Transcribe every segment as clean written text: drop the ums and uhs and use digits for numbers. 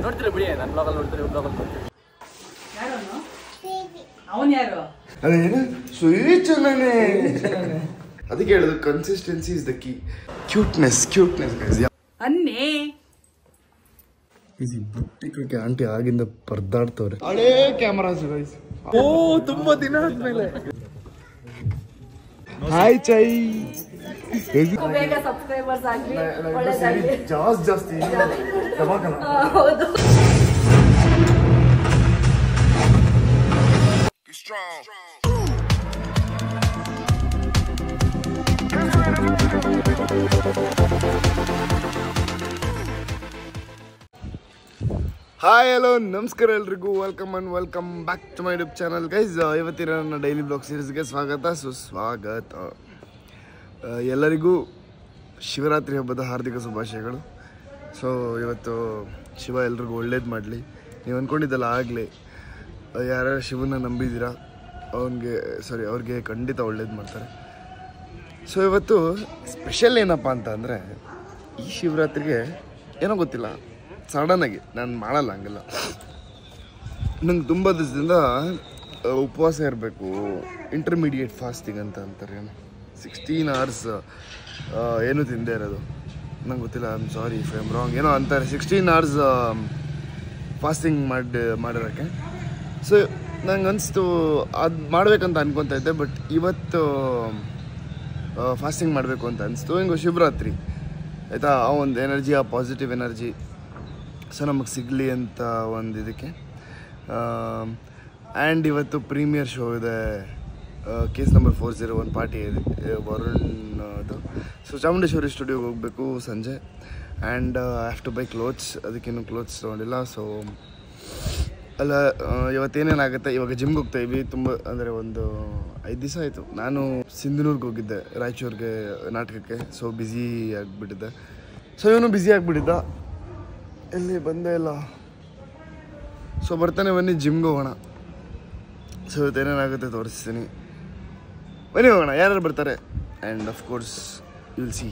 ನೋಡ್ತೀರಾ ಬಿಡಿ, ನನ್ನ ಬ್ಲಾಗಲ್ಲಿ ನೋಡ್ತೀರಿ, ಬ್ಲಾಗಲ್ಲಿ ನೋಡ್ತೀರಿ. ಅವನು ಯಾರು? ಅದೇನು ಸ್ವೀಟ್ ಚೆನ್ನಾನೆ. ಅದಕ್ಕೆ ಹೇಳೋದು consistency is the key. Cuteness guys. ಅನ್ನೇ ಈ ಬುಟ್ಟಿಕ್ಕೆ ಆಂಟಿ ಆಗಿಂದ ಪರದಾಡ್ತವ್ರೆ. ಹಳೇ ಕ್ಯಾಮರಾಸ್ ಗೈಸ್. ಓ ತುಂಬಾ ದಿನ ಆದ್ಮೇಲೆ. ಹಾಯ್ ಚೈ. ಬೇಗ ಸಬ್ಸ್ಕ್ರೈಬರ್ಸ್ ಆಗ್ಲಿ, ಒಳ್ಳೆದಾಗ್ಲಿ. ಜಾಸ್ತಿ ಹೌದು. ಹಾಯ್ ಹಲೋ ನಮಸ್ಕಾರ ಎಲ್ರಿಗೂ. Welcome back to my YouTube channel guys. ಇವತ್ತಿನ ನನ್ನ ಡೈಲಿ ಬ್ಲಾಗ್ ಸೀರೀಸ್ಗೆ ಸುಸ್ವಾಗತ. ಎಲ್ಲರಿಗೂ ಶಿವರಾತ್ರಿ ಹಬ್ಬದ ಹಾರ್ದಿಕ ಶುಭಾಶಯಗಳು. ಸೊ ಇವತ್ತು ಶಿವ ಎಲ್ರಿಗೂ ಒಳ್ಳೇದು ಮಾಡಲಿ. ನೀವು ಅಂದ್ಕೊಂಡಿದ್ದಲ್ಲ ಆಗಲಿ. ಯಾರ್ಯಾರು ಶಿವನ ನಂಬಿದ್ದೀರಾ ಅವ್ರಿಗೆ ಖಂಡಿತ ಒಳ್ಳೇದು ಮಾಡ್ತಾರೆ. ಸೊ ಇವತ್ತು ಸ್ಪೆಷಲ್ ಏನಪ್ಪ ಅಂತ ಅಂದರೆ, ಈ ಶಿವರಾತ್ರಿಗೆ ಏನೋ ಗೊತ್ತಿಲ್ಲ, ಸಡನ್ನಾಗಿ ನಾನು ಮಾಡಲ್ಲ ಹಂಗೆಲ್ಲ. ನಂಗೆ ತುಂಬ ದಿವಸದಿಂದ ಉಪವಾಸ ಇರಬೇಕು, ಇಂಟರ್ಮೀಡಿಯೇಟ್ ಫಾಸ್ಟಿಂಗ್ ಅಂತ ಅಂತಾರೆ. 16 hours ಏನೂ ತಿಂದೇ ಇರೋದು. ನಂಗೆ ಗೊತ್ತಿಲ್ಲ, I am sorry if I am wrong, ಏನೋ ಅಂತಾರೆ 16 hours ಫಾಸ್ಟಿಂಗ್ ಮಾಡಿರೋಕ್ಕೆ. ಸೊ ನಂಗೆ ಅನಿಸ್ತು ಅದು ಮಾಡಬೇಕಂತ ಅನ್ಕೊತಾ ಇದ್ದೆ. ಬಟ್ ಇವತ್ತು ಫಾಸ್ಟಿಂಗ್ ಮಾಡಬೇಕು ಅಂತ ಅನಿಸ್ತು. ಹಿಂಗೆ ಶಿವರಾತ್ರಿ ಆಯಿತಾ, ಆ ಒಂದು ಎನರ್ಜಿ, ಆ ಪಾಸಿಟಿವ್ ಎನರ್ಜಿ ಸೊ ನಮಗೆ ಸಿಗಲಿ ಅಂತ ಒಂದು ಇದಕ್ಕೆ. ಆ್ಯಂಡ್ ಇವತ್ತು ಪ್ರೀಮಿಯರ್ ಶೋ ಇದೆ, ಕೇಸ್ ನಂಬರ್ 401 ಪಾರ್ಟಿ ಇದೆ ವರುಣ್ದು. ಸೊ ಚಾಮುಂಡೇಶ್ವರಿ ಸ್ಟುಡಿಯೋಗೆ ಹೋಗಬೇಕು ಸಂಜೆ. And I have to buy clothes, ಅದಕ್ಕೇನು ಕ್ಲೋತ್ಸ್ ತೊಗೊಂಡಿಲ್ಲ. ಸೊ ಅಲ್ಲ, ಇವತ್ತೇನೇನಾಗುತ್ತೆ, ಇವಾಗ ಜಿಮ್ಗೆ ಹೋಗ್ತಾಯಿದ್ವಿ. ತುಂಬ ಅಂದರೆ ಒಂದು 5 ದಿವಸ ಆಯಿತು. ನಾನು ಸಿಂಧನೂರ್ಗೆ ಹೋಗಿದ್ದೆ, ರಾಯಚೂರಿಗೆ ನಾಟಕಕ್ಕೆ. ಸೊ ಬ್ಯುಸಿ ಆಗಿಬಿಟ್ಟಿದ್ದೆ. ಸೊ ಇವನು ಬ್ಯುಸಿ ಆಗಿಬಿಟ್ಟಿದ್ದ, ಎಲ್ಲಿ ಬಂದೇ ಇಲ್ಲ. ಸೊ ಬರ್ತಾನೆ, ಬನ್ನಿ ಜಿಮ್ಗೆ ಹೋಗೋಣ. ಸೊ ಇವತ್ತೇನೇನಾಗುತ್ತೆ ತೋರಿಸ್ತೀನಿ, ಬನ್ನಿ ಹೋಗೋಣ. ಯಾರ್ಯಾರು ಬರ್ತಾರೆ and of course you will see.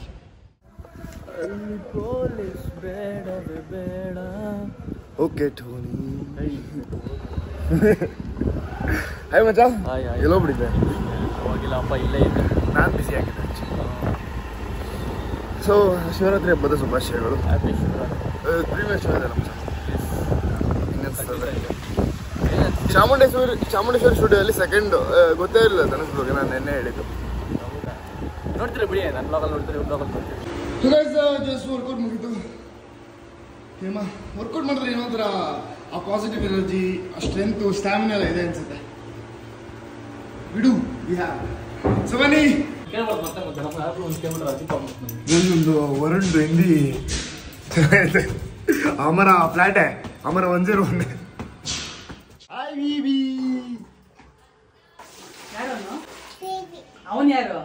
Okay Tony. Hi ಮಚ್ಚಾ. ಎಲ್ಲೋ ಬಿಟ್ಟಿದ್ದೆ? ಹೋಗಿಲ್ಲ ಅಪ್ಪ, ಇಲ್ಲೇ ಇದ್ದೆ. ನಾನು ಬ್ಯುಸಿ ಆಗಿದ್ದೆ. ಸೊ ಶಿವರಾತ್ರಿ ಹಬ್ಬದ ಶುಭಾಶಯಗಳು. ಹ್ಯಾಪಿ ಶಿವರಾತ್ರಿ. ಪ್ರೀಮಿಯರ್ ಶೋ ಇದೆ ನಮ್ಮ ಚಾಮುಂಡೇಶ್ವರಿ ಸ್ಟುಡಿಯೋಲ್ಲಿ ಸೆಕೆಂಡ್. ಗೊತ್ತೇ ಇರಲಿಲ್ಲ ಧನುಷ್ ಬಗ್ಗೆ, ನಾನು ನೆನ್ನೆ ಹೇಳಿದ್ದು. ನೋಡ್ತೀರಾ ಬಿಡಿ, ನನ್ನ ಬ್ಲಾಗಲ್ಲಿ ನೋಡ್ತೀರಿ, ಬ್ಲಾಗಲ್ಲಿ ನೋಡ್ತೀರಿ. ಜಸ್ಟ್ ವರ್ಕೌಟ್ ಮುಗಿತು. ವರ್ಕೌಟ್ ಮಾಡಿದ್ರೆ ಏನೊಂಥರ ಆ ಪಾಸಿಟಿವ್ ಎನರ್ಜಿ, ಆ ಸ್ಟ್ರೆಂತು, ಸ್ಟ್ಯಾಮಿನಾ ಎಲ್ಲ ಇದೆ ಅನ್ಸುತ್ತೆ. ಬಿಡು ಸೊ ಬನ್ನಿ. ಒಂದು ವರುಣ್ದು ಹಿಂದಿ ಚೆನ್ನಾಗಿದೆ. ಅಮರ ಫ್ಲಾಟೆ, ಅಮರ 101. ಅವನು ಯಾರು?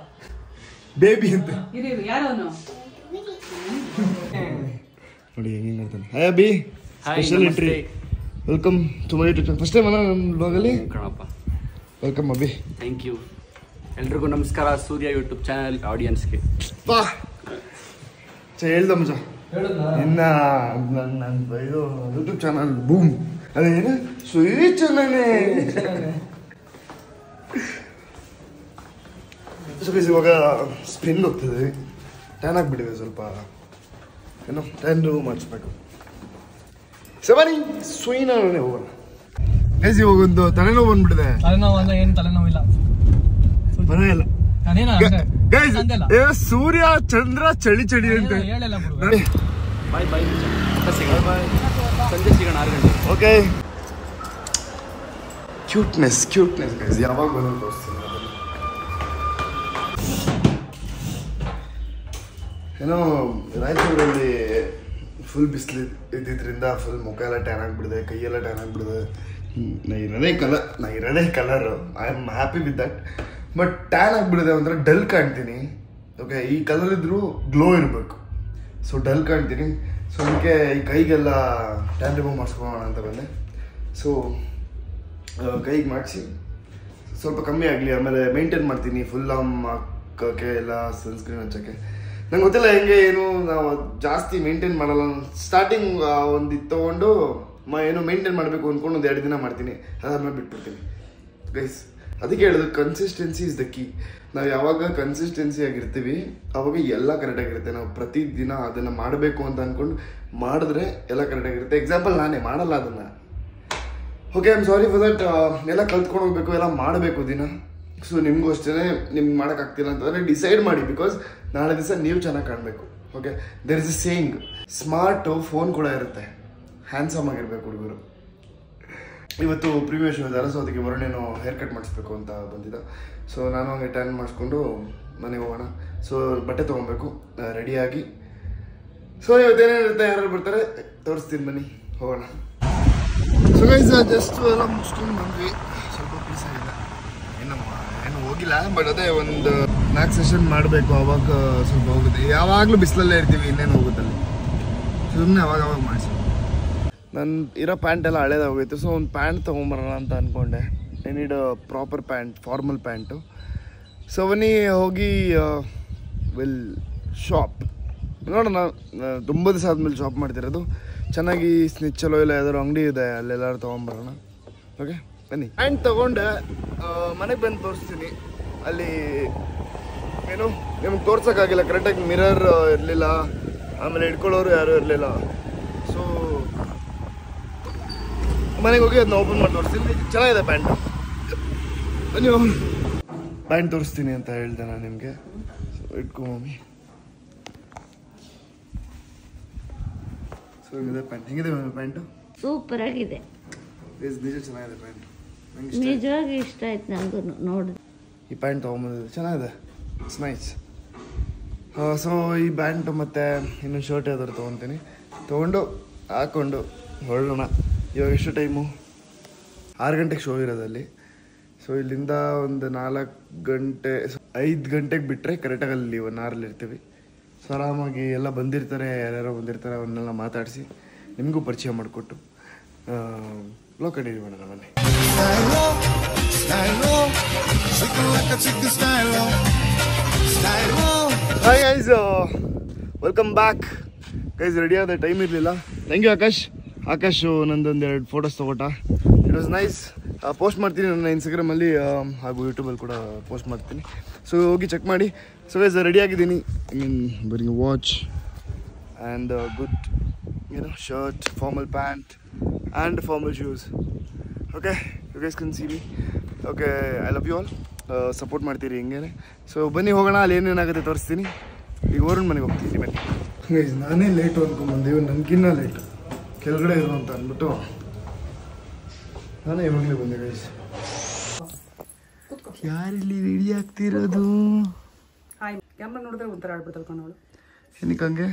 ಬೇಬಿ ಅಂತ ಇರು, ಯಾರು ಅವನು? ನೋಡಿ ಹೆಂಗೆ ಮಾಡ್ತಾನೆ. Hi Abhi, special entry. Welcome to my YouTube. First time ಅಲ್ಲ ನಮ್ಮ ಬ್ಲಾಗಲ್ಲಿ. ಕಣಪ್ಪ, ವೆಲ್ಕಮ್ ಅಭಿ. Thank you. ಎಲ್ರಿಗೂ ನಮಸ್ಕಾರ, ಸೂರ್ಯ ಯೂಟ್ಯೂಬ್ ಚಾನಲ್ ಆಡಿಯನ್ಸ್ಗೆ. ಬಾ ಹೇಳ್ದ ಮಜ ಇನ್ನ ನನ್ನ ಇದು ಯೂಟ್ಯೂಬ್ ಚಾನಲ್ ಬೂಮ್. ಅದೇನು ಸ್ವೀಟ್ ಚೆನ್ನಾನೆ. ಇವಾಗ ಸ್ಪಿನ್ ಹೋಗ್ತಿದೆ, ಟ್ಯಾನ್ ಆಗಿಬಿಟ್ಟಿದೆ ಸ್ವಲ್ಪ, ಏನೋ ಟ್ಯಾನ್ ರಿಮೂವ್ ಮಾಡಿಸ್ಬೇಕು. ಸವಾರಿ ಸ್ವೀನಾನೇ ಹೋಗೋಣ ಗೈಸ್. ಇವಾಗ ಒಂದು ತಲೆನೋವು ಬಂದ್ಬಿಟ್ಟಿದೆ. ಏನು ತಲೆನೋವಿಲ್ಲ, ಬರಲ್ಲ ಗೈಸ್. ಸೂರ್ಯ ಚಂದ್ರ ಚಳಿ ಅಂತ ನೋಡಿ. ಬಾಯ್ ಬಾಯ್, ಸಂಜೆ ಸಿಗೋಣ 6 ಗಂಟೆ. ಓಕೆ. ಕ್ಯೂಟ್ನೆಸ್ ಗೈಸ್, ಯಾವಾಗ ಬಂದು ತೋರಿಸ್ತೀನಿ. ಏನೋ ರಾಯಚೂರಲ್ಲಿ ಫುಲ್ ಬಿಸಿಲು ಇದ್ದಿದ್ದರಿಂದ ಫುಲ್ ಮುಖ ಎಲ್ಲ ಟ್ಯಾನ್ ಆಗಿಬಿಡಿದೆ, ಕೈಯೆಲ್ಲ ಟ್ಯಾನ್ ಆಗಿಬಿಡಿದೆ. ನಾ ಇರೋದೇ colour, I am happy with that. But tan ಆಗಿಬಿಡಿದೆ, ಒಂಥರ ಡಲ್ ಕಾಣ್ತೀನಿ. ಓಕೆ, ಈ ಕಲರ್ ಇದ್ರೂ ಗ್ಲೋ ಇರಬೇಕು. ಸೊ ಡಲ್ ಕಾಣ್ತೀನಿ. ಸೊ ಅದಕ್ಕೆ ಈ ಕೈಗೆಲ್ಲ ಟ್ಯಾನ್ ರಿಮೂವ್ ಮಾಡಿಸ್ಕೊಳ್ಳೋಣ ಅಂತ ಬಂದೆ. ಸೊ ಕೈಗೆ ಮಾಡಿಸಿ ಸ್ವಲ್ಪ ಕಮ್ಮಿ ಆಗಲಿ, ಆಮೇಲೆ ಮೇಂಟೈನ್ ಮಾಡ್ತೀನಿ. ಫುಲ್ ಹಾಕೋಕ್ಕೆ ಎಲ್ಲ ಸನ್ಸ್ಕ್ರೀನ್ ಹಚ್ಚೋಕ್ಕೆ. ನಂಗೆ ಗೊತ್ತಿಲ್ಲ ಹೆಂಗೆ ಏನು ನಾವು ಜಾಸ್ತಿ ಮೇಂಟೈನ್ ಮಾಡಲ್ಲ. ಸ್ಟಾರ್ಟಿಂಗ್ ಒಂದು ಇದು ತೊಗೊಂಡು ಏನು ಮೇಂಟೈನ್ ಮಾಡಬೇಕು ಅಂದ್ಕೊಂಡು ಒಂದು 2 ದಿನ ಮಾಡ್ತೀನಿ, ಅದಾದ್ಮೇಲೆ ಬಿಟ್ಬಿಡ್ತೀನಿ ಗೈಸ್. ಅದಕ್ಕೆ ಹೇಳೋದು ಕನ್ಸಿಸ್ಟೆನ್ಸಿ ಇಸ್ ದ ಕೀ. ನಾವು ಯಾವಾಗ ಕನ್ಸಿಸ್ಟೆನ್ಸಿ ಆಗಿರ್ತೀವಿ ಅವಾಗ ಎಲ್ಲ ಕರೆಕ್ಟಾಗಿರುತ್ತೆ. ನಾವು ಪ್ರತಿದಿನ ಅದನ್ನು ಮಾಡಬೇಕು ಅಂತ ಅಂದ್ಕೊಂಡು ಮಾಡಿದ್ರೆ ಎಲ್ಲ ಕರೆಕ್ಟಾಗಿರುತ್ತೆ. ಎಕ್ಸಾಂಪಲ್ ನಾನೇ ಮಾಡಲ್ಲ ಅದನ್ನು. Okay, I am sorry for that. ಎಲ್ಲ ಕಲ್ತ್ಕೊಂಡು ಹೋಗ್ಬೇಕು, ಎಲ್ಲ ಮಾಡಬೇಕು ದಿನ. ಸೊ ನಿಮಗೂ ಅಷ್ಟೇ, ನಿಮ್ಗೆ ಮಾಡೋಕ್ಕಾಗ್ತಿಲ್ಲ ಅಂತಂದರೆ ಡಿಸೈಡ್ ಮಾಡಿ, ಬಿಕಾಸ್ ನಾಳೆ ದಿವಸ ನೀವು ಚೆನ್ನಾಗಿ ಕಾಣಬೇಕು. Okay, there is a saying, smart phone ಕೂಡ ಇರುತ್ತೆ, ಹ್ಯಾಂಡ್ಸಮ್ ಆಗಿರ್ಬೇಕು ಹುಡುಗರು. ಇವತ್ತು ಪ್ರೀವಿಯಸ್ ಶೋ ಇದೆಲ್ಲ, ಸೊ ಅದಕ್ಕೆ ವರುಣೇನೋ ಹೇರ್ ಕಟ್ ಮಾಡಿಸ್ಬೇಕು ಅಂತ ಬಂದಿದ್ದ. ಸೊ ನಾನು ಹಂಗೆ ಟ್ಯಾನ್ ಮಾಡಿಸ್ಕೊಂಡು ಮನೆಗೆ ಹೋಗೋಣ. ಸೊ ಬಟ್ಟೆ ತೊಗೊಬೇಕು ರೆಡಿಯಾಗಿ. ಸೊ ಇವತ್ತೇನೇನಿರುತ್ತೆ, ಯಾರು ಬರ್ತಾರೆ ತೋರಿಸ್ತೀನಿ, ಬನ್ನಿ ಹೋಗೋಣ. ಸೊ ಗೈಸ್ ಜಸ್ಟ್ ಎಲ್ಲ ಮುಗಿಸ್ಕೊಂಡು ಬಂದ್ವಿ. ಸ್ವಲ್ಪ ಪೀಸ್ ಆಗಿದೆ, ಏನು ಹೋಗಿಲ್ಲ, ಬಟ್ ಅದೇ ಒಂದು 4 ಸೆಷನ್ ಮಾಡಬೇಕು, ಅವಾಗ ಸ್ವಲ್ಪ ಹೋಗುತ್ತೆ. ಯಾವಾಗಲೂ ಬಿಸಿಲಲ್ಲೇ ಇರ್ತೀವಿ, ಇನ್ನೇನು ಹೋಗುತ್ತಲ್ಲಿ, ಸುಮ್ಮನೆ ಅವಾಗ ಮಾಡಿಸಿ. ನನ್ನ ಇರೋ ಪ್ಯಾಂಟ್ ಎಲ್ಲ ಹಳೇದಾಗೋಗಿತ್ತು. ಸೊ ಒಂದು ಪ್ಯಾಂಟ್ ತೊಗೊಂಬರೋಣ ಅಂತ ಅಂದ್ಕೊಂಡೆ. I need proper pant, formal pant. So ಬನ್ನಿ ಹೋಗಿ ವಿಲ್ ಶಾಪ್ ನೋಡೋಣ. ತುಂಬ ದಿವಸ ಆದಮೇಲೆ ಶಾಪ್ ಮಾಡ್ತಿರೋದು. ಚೆನ್ನಾಗಿ ಸ್ನಿಚ್ಚಲ್ಲೋ ಇಲ್ಲ ಯಾವ್ದಾದ್ರು ಅಂಗಡಿ ಇದೆ, ಅಲ್ಲೆಲ್ಲರೂ ತೊಗೊಂಬರೋಣ. ಓಕೆ ಬನ್ನಿ. ಪ್ಯಾಂಟ್ ತೊಗೊಂಡೆ, ಮನೆಗೆ ಬಂದು ತೋರಿಸ್ತೀನಿ. ಅಲ್ಲಿ ಏನು ನಿಮ್ಗೆ ತೋರ್ಸೋಕ್ಕಾಗಿಲ್ಲ, ಕರೆಕ್ಟಾಗಿ ಮಿರರ್ ಇರಲಿಲ್ಲ, ಆಮೇಲೆ ಇಟ್ಕೊಳ್ಳೋರು ಯಾರೂ ಇರಲಿಲ್ಲ. ಸೊ ಮನೆಗೆ ಹೋಗಿ ಅದನ್ನ ಓಪನ್ ಮಾಡಿ ತೋರಿಸ್ತೀನಿ. ಚೆನ್ನಾಗಿದೆ ಪ್ಯಾಂಟು, ಬನ್ನಿ ಪ್ಯಾಂಟ್ ತೋರಿಸ್ತೀನಿ ಅಂತ ಹೇಳ್ದೆ ನಾನು ನಿಮಗೆ. ಸೊ ಇಟ್ಕೊ ಮಮ್ಮಿ. ಸೊ ಇದೆ ಪ್ಯಾಂಟ್, ಹೆಂಗಿದೆ ಪ್ಯಾಂಟು? ಸೂಪರ್ ಆಗಿದೆ, ನಿಜ ಚೆನ್ನಾಗಿದೆ ಪ್ಯಾಂಟ್, ನಿಜವಾಗಿ ಇಷ್ಟ ಆಯ್ತು ನನಗೂ ನೋಡಿ. ಈ ಪ್ಯಾಂಟ್ ತೊಗೊಂಬಂದಿದ್ದು ಚೆನ್ನಾಗಿದೆ, ಇಟ್ಸ್ ನೈಸ್. ಸೊ ಈ ಪ್ಯಾಂಟು ಮತ್ತು ಇನ್ನೊಂದು ಶರ್ಟ್ ಯಾವ್ದಾದ್ರು ತೊಗೊತೀನಿ, ತೊಗೊಂಡು ಹಾಕ್ಕೊಂಡು ಹೊರಡೋಣ. ಇವಾಗ ಎಷ್ಟು ಟೈಮು? 6 ಗಂಟೆಗೆ ಶೋ ಇರೋದಲ್ಲಿ. ಸೊ ಇಲ್ಲಿಂದ ಒಂದು 4 ಗಂಟೆ 5 ಗಂಟೆಗೆ ಬಿಟ್ಟರೆ ಕರೆಕ್ಟಾಗಿ ಅಲ್ಲಿ 1 ಅವರಲ್ಲಿ ಇರ್ತೀವಿ. ಸೊ ಆರಾಮಾಗಿ ಎಲ್ಲ ಬಂದಿರ್ತಾರೆ, ಯಾರ್ಯಾರೋ ಬಂದಿರ್ತಾರೆ, ಅವನ್ನೆಲ್ಲ ಮಾತಾಡಿಸಿ ನಿಮಗೂ ಪರಿಚಯ ಮಾಡಿಕೊಟ್ಟು ಬ್ಲಾಗ್ ಕಂಟಿನ್ಯೂ ಮಾಡೋಣ ಬನ್ನಿ. Hi guys, welcome back guys. Ready ಆದ ಟೈಮ್ ಇರಲಿಲ್ಲ. ಥ್ಯಾಂಕ್ ಯು ಆಕಾಶ್ ನಂದೊಂದು 2 ಫೋಟೋಸ್ ತೊಗೊಟ. It was nice. ಪೋಸ್ಟ್ ಮಾಡ್ತೀನಿ ನನ್ನ ಇನ್ಸ್ಟಾಗ್ರಾಮಲ್ಲಿ ಹಾಗೂ ಯೂಟ್ಯೂಬಲ್ಲಿ ಕೂಡ ಪೋಸ್ಟ್ ಮಾಡ್ತೀನಿ. ಸೊ ಹೋಗಿ ಚೆಕ್ ಮಾಡಿ. ಸೊ ಗೈಸ್ ರೆಡಿ ಆಗಿದ್ದೀನಿ. I mean wearing watch and good shirt, formal pant and formal shoes. Okay, you guys can see me. Okay, I love you all. Support ಮಾಡ್ತೀರಿ ಹಿಂಗೇನೆ. ಸೊ ಬನ್ನಿ ಹೋಗೋಣ, ಅಲ್ಲಿ ಏನೇನಾಗುತ್ತೆ ತೋರಿಸ್ತೀನಿ. ಈಗ ವರುಣ್ ಮನೆಗೆ ಹೋಗ್ತೀನಿ ಬನ್ನಿ. ಗೈಸ್ ನಾನೇ ಲೇಟು ಅಂದ್ಕೊಂಡ್ಬಂದೆ, ನನಗಿನ್ನ ಲೇಟು ಕೆಳಗಡೆ ಇರು ಅಂತ ಅಂದ್ಬಿಟ್ಟು ನಾನೇ ಇವಾಗಲೇ ಬಂದೆ ಗೈಸ್. ಯಾರಿಲ್ಲಿ ರೆಡಿ ಆಗ್ತಿರೋದು? ಹಾಯ್, ಕ್ಯಾಮ್ರಾ ನೋಡಿದ್ರೆ ಒಂಥರ ಆಡ್ಬಿಡ್ತಾಳೆ ಕಣವಳು. ಏನಕ್ಕೆ ಹಂಗೆ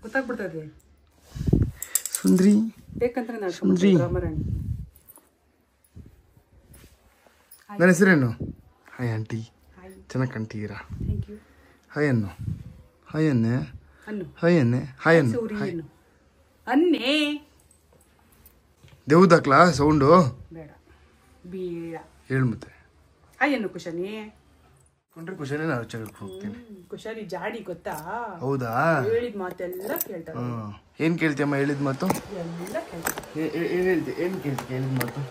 ಗೊತ್ತಾಗ್ಬಿಡ್ತದೆ ಸುಂದ್ರಿ ಬೇಕಂತ ಸುಂದ್ರಿ. ನನ್ನ ಹೆಸರೇನು? ಹಾಯ್ ಆಂಟಿ, ಚೆನ್ನಾಗಿ ಕಾಣ್ತೀರಾ? Thank you. Hi Annu, hi Anne, Annu hi Anne, hi Annu, hi Anne. ದೇವ್ದಾಕ್ಲಾ ಸೌಂಡು? ಬೇಡ ಬೇಡ, ಹೇಳು ಮತ್ತೆ. ಹಾಯ್ ಅನ್ನು ಕುಶನಿ. ಕೊಂಡ್ರೆ ಕುಶನೇ ನಾನು ಜಾಗಕ್ಕೆ ಹೋಗ್ತೀನಿ. ಕುಶನಿ ಜಾಡಿ ಗೊತ್ತಾ? ಹೌದಾ? ಹೇಳಿದ ಮಾತೆಲ್ಲ ಕೇಳ್ತಾಳೆ. ಏನು ಕೇಳ್ತೀಯಮ್ಮ ಹೇಳಿದ ಮಾತು? ಎಲ್ಲ ಕೇಳ್ತಾಳೆ. ಏನು ಕೇಳ್ತಿ ಹೇಳಿದ ಮಾತು?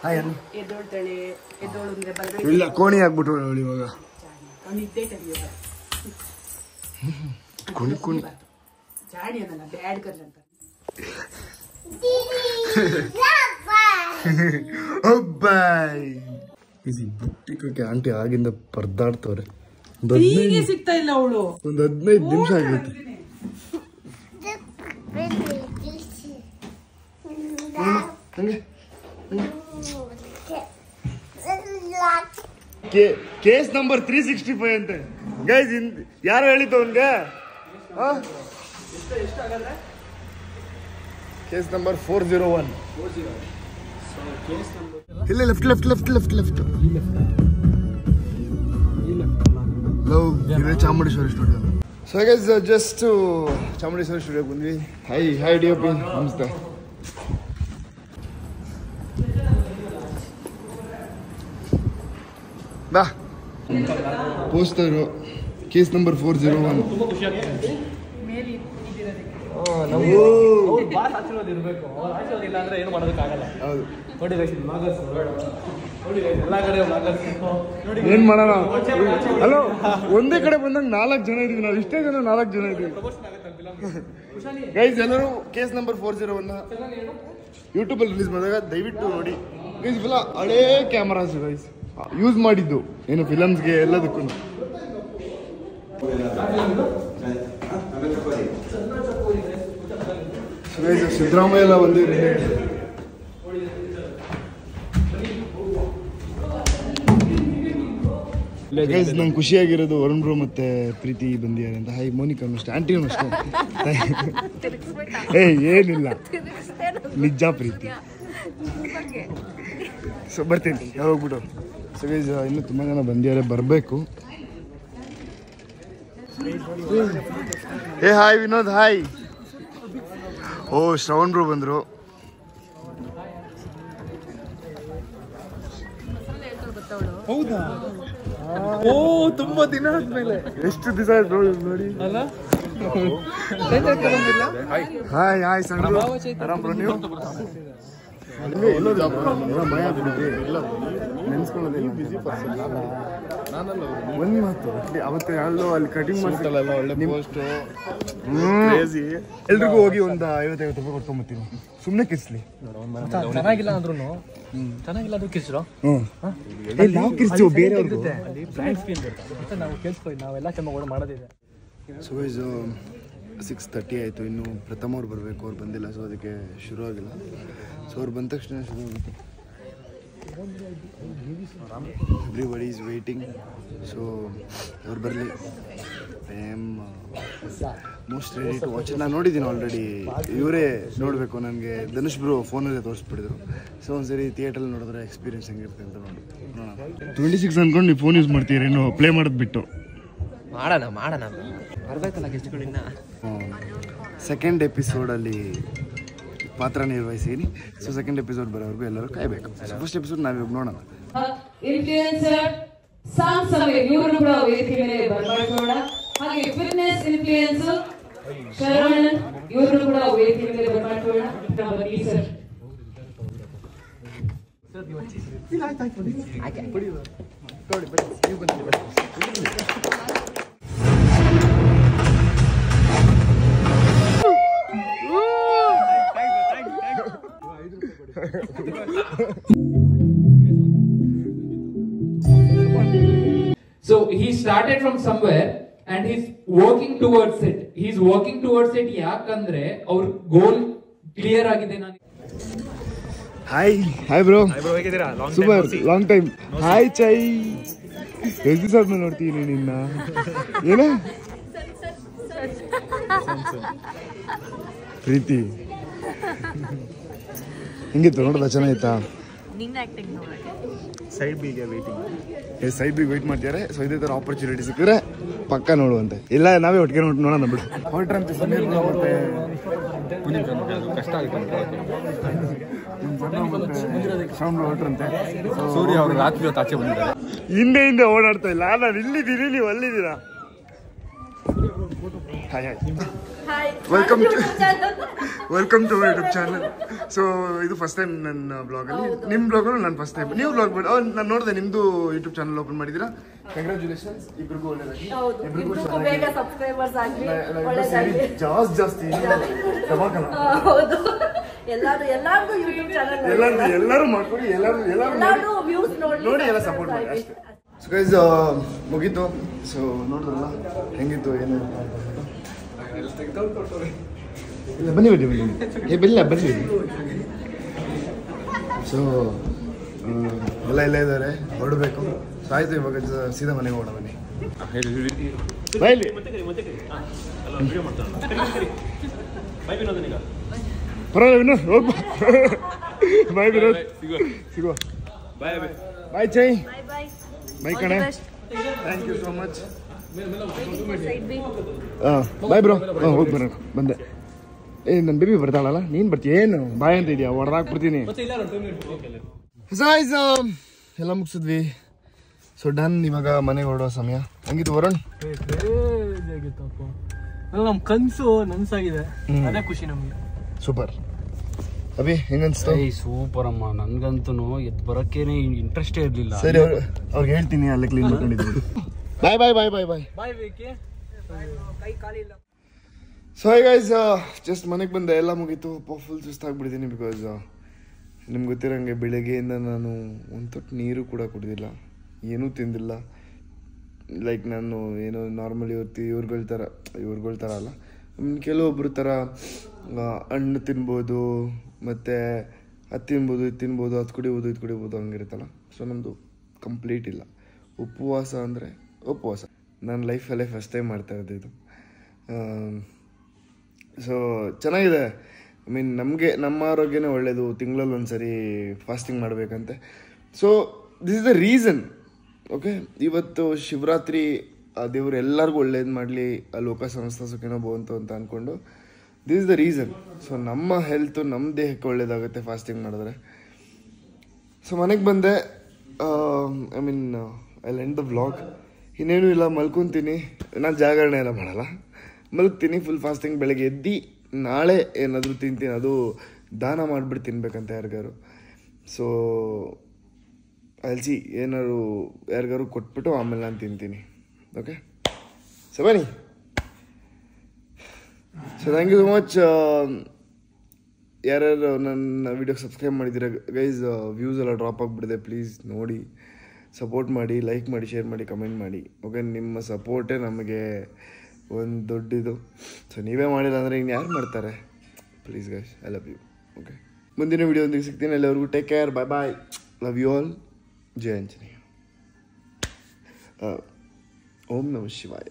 ಹಾಯ್ ಅನ್ನು. ಎದ್ದೋಳ್ತಾಳೆ, ಎದ್ದೋಳು ಅಂದ್ರೆ ಬಲ್ಗಡೆ ಇಲ್ಲ ಕೋಣಿ ಆಗ್ಬಿಟ್ಟು ಇವಾಗ ಅವನಿದ್ದೇ ಕಲಿಯೋದು. ಕುಣಿ ಕುಣಿ ಜಾಡಿ ಅನ್ನಲ್ಲ, ಬ್ಯಾಡ್ ಗರ್ಲ್ ಅಂತ. ಬುಟ್ಟಿಗೆ ಆಂಟಿ ಆಗಿಂದ ಪರದಾಡ್ತವ್ರೆ. ಸಿಗ್ತಾ ಇಲ್ಲ ಅವಳು. ಒಂದು 15 ನಿಮಿಷ ಆಗೈತೆ. ಕೇಸ್ ನಂಬರ್ 365 ಅಂತೆ ಗೈಸ್. ಯಾರು ಹೇಳಿದ್ದು ಅವನ್ಗೆ? Case number 401. ಇಲ್ಲ, left left left left left love Chamundeshwari studio. So guys just Chamundeshwari ಸ್ಟುಡಿಯೋಗೆ ಬಂದ್ವಿ. ಹಾಯ್ ಡಿ ಒ ಪಿ, ನಮಸ್ತೆ. ಬಾ ಪೋಸ್ಟರು ಕೇಸ್ ನಂಬರ್ 401. ತುಂಬ ಖುಷಿ ಆಗ್ತದೆ. ಮೇಲೆ ಇದಿರೋದಕ್ಕೆ ಅವ್ರು ಬಾಸ್ ಆಶೀರ್ವಾದ ಇರಬೇಕು. ಅವ್ರ ಆಶೀರ್ವಾದ ಇಲ್ಲ ಅಂದರೆ ಏನು ಮಾಡೋದಕ್ಕಾಗಲ್ಲ. ಹೌದು. ನೋಡಿ ಗೈಸ್ ಬ್ಲಾಗರ್ಸ್ ನೋಡಿ ಗೈಸ್ ಎಲ್ಲ ಕಡೆ ಬ್ಲಾಗರ್ಸ್ ನೋಡಿ ಏನ್ ಮಾಡೋಣ. ಹಲೋ, ಒಂದೇ ಕಡೆ ಬಂದಾಗ 4 ಜನ ಇದೀವಿ ನಾವು. ಇಷ್ಟೇ ಜನ 4 ಜನ ಇದೀವಿ ಗೈಸ್. ಎಲ್ಲರೂ ಕೇಸ್ ನಂಬರ್ 401 ಯೂಟ್ಯೂಬಲ್ಲಿ ರಿಲೀಸ್ ಮಾಡಿದಾಗ ದಯವಿಟ್ಟು ನೋಡಿ ಗೈಸ್. ಇವೆಲ್ಲ ಹಳೇ ಕ್ಯಾಮರಾಸ್ ಗೈಸ್, ಯೂಸ್ ಮಾಡಿದ್ದು ಏನು ಫಿಲಮ್ಸ್ಗೆ ಎಲ್ಲದಕ್ಕೂ. ಸಿದ್ದರಾಮಯ್ಯ ಎಲ್ಲ ಒಂದೇ ಗೈಸ್. ನಂಗೆ ಖುಷಿಯಾಗಿರೋದು ವರುಣ್ ಬ್ರೋ ಮತ್ತೆ ಪ್ರೀತಿ ಬಂದಿದ್ದಾರೆ ಅಂತ. ಹಾಯ್ ಮೋನಿಕಾನು ಅಷ್ಟೇ, ಆಂಟಿನೂ ಅಷ್ಟೇ. ಏನಿಲ್ಲ, ನಿಜ ಪ್ರೀತಿ. ಸೊ ಬರ್ತೀನಿ ಯಾವಾಗ್ಬಿಟ್ಟು. ಸೊ ಗೈಸ್ ಇನ್ನೂ ತುಂಬ ಜನ ಬಂದಿದ್ದಾರೆ, ಬರಬೇಕು. Hi Vinod, hi. Oh Shravan bro ಬಂದರು. ಹೌದಾ? ಓ ತುಂಬಾ ದಿನ ಆದ್ಮೇಲೆ. ಎಷ್ಟು ದಿವಸ ಆಯ್ತು ನೋಡಿ ಅಲ್ಲ? ಹಾಯ್ ಹಾಯ್ ಸಣ್ಣ ಆರಾಮ್ ಬ್ರೋ. ನೀವು ಭಯ ಆಗ್ಬಿಟ್ಟಿದೆ, ಎಲ್ಲ ನೆನ್ಸ್ಕೊಳ್ಳೋದಿಲ್ಲ. ಒಂದು ಮಾತು, ಅವತ್ತು ಯಾರೋ ಅಲ್ಲಿ ಕಟಿಂಗ್ ಮಾಡ್ತಲ್ಲ ಒಳ್ಳೆ ಪೋಸ್ಟ್. ಎಲ್ರಿಗೂ ಹೋಗಿ ಒಂದು 50-50 ರೂಪಾಯಿ ಕೊಟ್ಕೊಂಬತ್ತೀನಿ, ಸುಮ್ಮನೆ ಕಿಸ್ಲಿ. ಚೆನ್ನಾಗಿಲ್ಲ ಅಂದ್ರೂ ಚೆನ್ನಾಗಿಲ್ಲ ಅದು ಕಿಸ್ರು. ನಾವು ಕಿರ್ಚು ಬೇರೆ ಅಲ್ಲಿ ಬ್ರ್ಯಾಂಡ್ ಸ್ಕ್ರೀನ್ ಬರುತ್ತೆ, ನಾವು ಕೇಳಿಸ್ಕೊಳ್ಳಿ, ನಾವೆಲ್ಲ ಚೆನ್ನಾಗಿ ಮಾಡೋದಿದೆ. ಸೊ ಗೈಸ್ 6:30 ಆಯಿತು. ಇನ್ನು ಪ್ರಥಮ ಅವ್ರು ಬರಬೇಕು, ಅವ್ರು ಬಂದಿಲ್ಲ. ಸೊ ಅದಕ್ಕೆ ಶುರು ಆಗಿಲ್ಲ. ಸೊ ಅವ್ರು ಬಂದ ತಕ್ಷಣ ಶುರು ಆಗುತ್ತೆ. Everybody is waiting. ಸೊ ಅವ್ರು ಬರಲಿ. I am most ready to watch. ನಾನು ನೋಡಿದ್ದೀನಿ ಆಲ್ರೆಡಿ, ಇವರೇ ನೋಡಬೇಕು. ನನಗೆ ಧನುಷ್ ಬ್ರೋ ಫೋನಲ್ಲೇ ತೋರಿಸ್ಬಿಟ್ಟಿದ್ರು. ಸೊ ಒಂದ್ಸರಿ ಥಿಯೇಟ್ರಲ್ಲಿ ನೋಡಿದ್ರೆ ಎಕ್ಸ್ಪೀರಿಯನ್ಸ್ ಹೆಂಗಿರುತ್ತೆ ಅಂತ ನೋಡಿ ನೋಡೋಣ. 26 ಅಂದ್ಕೊಂಡು ನೀವು ಫೋನ್ ಯೂಸ್ ಮಾಡ್ತೀರೇನು ಪ್ಲೇ ಮಾಡೋದು ಬಿಟ್ಟು? ಮಾಡೋಣ ಬರ್ಬೇಕಲ್ಲ ಗೆಸ್ಟ್ಗಳಿನ್ನ. ಸೆಕೆಂಡ್ ಎಪಿಸೋಡಲ್ಲಿ ಪಾತ್ರ ನಿರ್ವಹಿಸಿದ್ದೀನಿ. ಸೊ ಸೆಕೆಂಡ್ ಎಪಿಸೋಡ್ ಬರೋವರೆಗೂ ಎಲ್ಲರೂ ಕಾಯಬೇಕು. ಫಸ್ಟ್ ಎಪಿಸೋಡ್ ನಾವಿವಾಗ ನೋಡೋಣ. ಇನ್ಫ್ಲೂಯೆನ್ಸರ್ ಸಾಂಗ್ ಸಮೀರ್ ಇವರು ಕೂಡ ವೇದಿಕೆ ಮೇಲೆ ಬರ್ಮಾಡ್ಕೊಳ್ಳೋಣ. ಹಾಗೆ ಫಿಟ್ನೆಸ್ ಇನ್ಫ್ಲೂಯೆನ್ಸರ್ ಶರವಣನ್ ಇವರು ಕೂಡ ವೇದಿಕೆ ಮೇಲೆ ಬರ್ಮಾಡ್ಕೊಳ್ಳೋಣ. ಬನ್ನಿ sir. So he started from somewhere and he's working towards it. He's working towards it ಯಾಕಂದ್ರೆ ಅವ್ರ ಗೋಲ್ ಕ್ಲಿಯರ್ ಆಗಿದೆ. ನಾನು hi hi bro. Super long time. Hi ಚೈ. ಎಷ್ಟು ದಿವಸ ಆದ್ಮೇಲೆ ನೋಡ್ತೀನಿ ನಿನ್ನ. ಏನ ಪ್ರೀತಿ ಹಿಂಗಿತ್ತು ನೋಡೋದ? ಚೆನ್ನಾಗಿತ್ತಾ? ಸೈಡ್ ಬಿಗೆ ವೆಯ್ಟ್ ಮಾಡ್ತಿದ್ದಾರೆ. ಸೊ ಇದೇ ಥರ ಆಪರ್ಚುನಿಟಿ ಸಿಕ್ಕಿದ್ರೆ ಪಕ್ಕ ನೋಡುವಂತೆ. ಇಲ್ಲ ನಾವೇ ಒಟ್ಟಿಗೆ ನೋಡೋಣ ಬಿಡು. ಹೊರಟ್ರಂತೆ ಸಮೀರ್ ಮತ್ತೆ ಕಷ್ಟ ಆಗುತ್ತೆ ಹೊರಟ್ರಂತೆ. ಸೂರ್ಯ ಅವರು ರಾತ್ರಿ ಹೊತ್ತು ಆಚೆ ಬಂದಿದ್ದಾರೆ. ಹಿಂದೆ ಓಡಾಡ್ತಾ ಇಲ್ಲ. ನಾನು ಇಲ್ಲಿದ್ದೀನಿ, ನೀವು ಅಲ್ಲಿದ್ದೀರಾ. Hi hi, welcome to YouTube channel. So ಇದು ಫಸ್ಟ್ ಟೈಮ್ ನನ್ನ ಬ್ಲಾಗಲ್ಲಿ. ನಿಮ್ಮ ಬ್ಲಾಗಲ್ಲೂ ನಾನು ಫಸ್ಟ್ ಟೈಮ್. ನೀವು ಬ್ಲಾಗ್ ಮಾಡಿ ನಾನು ನೋಡಿದೆ, ನಿಮ್ಮದು ಯೂಟ್ಯೂಬ್ ಚಾನಲ್ ಓಪನ್ ಮಾಡಿದ್ದೀರಾ. ಕಂಗ್ರ್ಯಾಚುಲೇಷನ್ಸ್ ಇಬ್ರಿಗೂ. ಒಳ್ಳೆಯದಾಗಿ ಜಾಸ್ತಿ ಎಲ್ಲರೂ ಮಾಡ್ಕೊಡಿ, ಎಲ್ಲರೂ ನೋಡಿ ಎಲ್ಲ ಸಪೋರ್ಟ್ ಮಾಡಿ ಅಷ್ಟೇ. ಸೊ ಗೈಸ್ ಮುಗೀತು. ಸೊ ನೋಡಿದ್ರಲ್ಲ ಹೆಂಗಿತ್ತು ಏನು. ಇಲ್ಲ ಬನ್ನಿ ಬನ್ನಿ. ಸೊ ಎಲ್ಲ ಇದ್ದಾರೆ, ಹೊರಡಬೇಕು. ಸೊ ಆಯ್ತು, ಇವಾಗ ಸೀದಾ ಮನೆಗೆ ಹೋಗೋಣ. ಬನ್ನಿ ಬಾಯ್ಲಿ. ಪರವಾಗಿಲ್ಲ ವಿನೋದ್, ಹೋಗ್ಬಾ. ಬಾಯ್ ವಿನೋದ್, ಸಿಗುವ. ಬಾಯ್ ಚೈ. ಬಾಯ್ ಕಣೆ, thank you so much. Bye bro. ಹೋಗಿ ಬರೋಣ, ಬಂದೆ. ನನ್ನ ಬೇಬಿ ಬರ್ತಾಳಲ್ಲ, ನೀನು ಬರ್ತೀಯ ಏನು ಬಾಯ್ ಅಂತ ಇದೆಯಾ? ಹೊಡೆದಾಕ್ಬಿಡ್ತೀನಿ. ಎಲ್ಲ ಮುಗಿಸಿದ್ವಿ. ಸೊ ಡನ್, ಇವಾಗ ಮನೆಗೆ ಹೊರಡೋ ಸಮಯ. ಹಂಗಿತ್ತು ವರುಣ್? ಆಗಿತ್ತಪ್ಪ, ನಮ್ಮ ಕನಸು ನನ್ಸಾಗಿದೆ, ಅದೇ ಖುಷಿ ನಮಗೆ. ಸೂಪರ್. ಅಭಿ ಹೆಂಗನ್ಸ್ತು? ಸೂಪರ್ ಅಮ್ಮ, ನನ್ಗಂತೂ ಎದ್ದು ಬರೋಕ್ಕೇನೆ ಇಂಟ್ರೆಸ್ಟೇ ಇರಲಿಲ್ಲ. ಸರಿ, ಅವ್ರಿಗೆ ಹೇಳ್ತೀನಿ ಅಲ್ಲೇ ಕ್ಲೀನ್ ಮಾಡ್ಕೊಂಡಿದ್ದೀನಿ. ಬಾಯ್ ಬಾಯ್ ಬಾಯ್ ಬಾಯ್ ಬಾಯ್ ಬಾಯ್ ಬೇಕಿ ಕೈ ಕಾಲಿಲ್ಲ. ಸೊ ಹೈ ಗೈಸ್, ಜಸ್ಟ್ ಮನೆಗೆ ಬಂದೆ, ಎಲ್ಲ ಮುಗೀತು. ಫುಲ್ ಸುಸ್ತಾಗ್ಬಿಟ್ಟಿದ್ದೀನಿ. ಬಿಕಾಸ್ ನಿಮ್ಗೆ ಗೊತ್ತಿರೋಂಗೆ ಬೆಳಗ್ಗೆಯಿಂದ ನಾನು ಒಂದು ತೊಟ್ಟು ನೀರು ಕೂಡ ಕುಡಿದಿಲ್ಲ, ಏನೂ ತಿಂದಿಲ್ಲ. ಲೈಕ್ ನಾನು ಏನೋ ನಾರ್ಮಲಿ ಇವ್ರುಗಳ ಥರ ಅಲ್ಲ, ಕೆಲವೊಬ್ಬರ ಥರ ಹಣ್ಣು ತಿನ್ಬೋದು, ಮತ್ತು ಅದು ತಿನ್ಬೋದು, ಇದು ತಿನ್ಬೋದು, ಅದು ಕುಡಿಬೋದು, ಇದು ಕುಡಿಬೋದು, ಹಂಗಿರುತ್ತಲ್ಲ. ಸೊ ನಮ್ಮದು ಕಂಪ್ಲೀಟ್ ಇಲ್ಲ. ಉಪವಾಸ ಅಂದರೆ ಉಪವಾಸ. ನಾನು ಲೈಫಲ್ಲೇ ಫಸ್ಟ್ ಟೈಮ್ ಮಾಡ್ತಾಯಿದ್ದೆ ಇದು. ಸೊ ಚೆನ್ನಾಗಿದೆ. ಐ ಮೀನ್ ನಮಗೆ ನಮ್ಮ ಆರೋಗ್ಯನೇ ಒಳ್ಳೆಯದು, ತಿಂಗಳಲ್ಲಿ ಒಂದು ಸರಿ ಫಾಸ್ಟಿಂಗ್ ಮಾಡಬೇಕಂತೆ. So this is the reason. Okay, ಇವತ್ತು ಶಿವರಾತ್ರಿ, ಆ ದೇವರು ಎಲ್ಲರಿಗೂ ಒಳ್ಳೇದು ಮಾಡಲಿ, ಆ ಲೋಕ ಸಮಸ್ತ ಸುಖಿನೋ ಭವಂತು ಅಂತ ಅಂದ್ಕೊಂಡು this is the reason. So ನಮ್ಮ ಹೆಲ್ತು, ನಮ್ಮ ದೇಹಕ್ಕೆ ಒಳ್ಳೇದಾಗುತ್ತೆ ಫಾಸ್ಟಿಂಗ್ ಮಾಡಿದ್ರೆ. ಸೊ ಮನೆಗೆ ಬಂದೆ. I mean I end the vlog. ಇನ್ನೇನು ಇಲ್ಲ, ಮಲ್ಕೊತೀನಿ. ನಾನು ಜಾಗರಣೆ ಎಲ್ಲ ಮಾಡಲ್ಲ, ಮಲ್ಗ್ತೀನಿ ಫುಲ್ ಫಾಸ್ಟಿಂಗ್. ಬೆಳಗ್ಗೆ ಎದ್ದು ನಾಳೆ ಏನಾದರೂ ತಿಂತೀನಿ, ಅದು ದಾನ ಮಾಡಿಬಿಟ್ಟು ತಿನ್ಬೇಕಂತ ಯಾರಿಗಾರು. ಸೊ ಅಲ್ಸಿ ಏನಾದ್ರು ಯಾರಿಗಾರು ಕೊಟ್ಬಿಟ್ಟು ಆಮೇಲೆ ನಾನು ತಿಂತೀನಿ. ಓಕೆ, ಸೊ ಬನ್ನಿ. So thank you so much. ಯಾರ್ಯಾರು ನನ್ನ ವಿಡಿಯೋ ಸಬ್ಸ್ಕ್ರೈಬ್ ಮಾಡಿದ್ದೀರ ಗೈಸ್, ವ್ಯೂಸ್ ಎಲ್ಲ ಡ್ರಾಪ್ ಆಗಿಬಿಟ್ಟಿದೆ. ಪ್ಲೀಸ್ ನೋಡಿ, ಸಪೋರ್ಟ್ ಮಾಡಿ, ಲೈಕ್ ಮಾಡಿ, ಶೇರ್ ಮಾಡಿ, ಕಮೆಂಟ್ ಮಾಡಿ. ಓಕೆ, ನಿಮ್ಮ ಸಪೋರ್ಟೇ ನಮಗೆ ಒಂದು ದೊಡ್ಡದು. ಸೊ ನೀವೇ ಮಾಡಿಲ್ಲ ಅಂದರೆ ಇನ್ನು ಯಾರು ಮಾಡ್ತಾರೆ? Please guys, I love you. Okay, ಮುಂದಿನ ವಿಡಿಯೋದೊಂದಿಗೆ ಸಿಗ್ತೀನಿ. ಎಲ್ಲರಿಗೂ take care, bye bye, love you all. ಜಯ ಆಂಜನೇಯ. ಓಂ ನಮಃ ಶಿವಾಯ.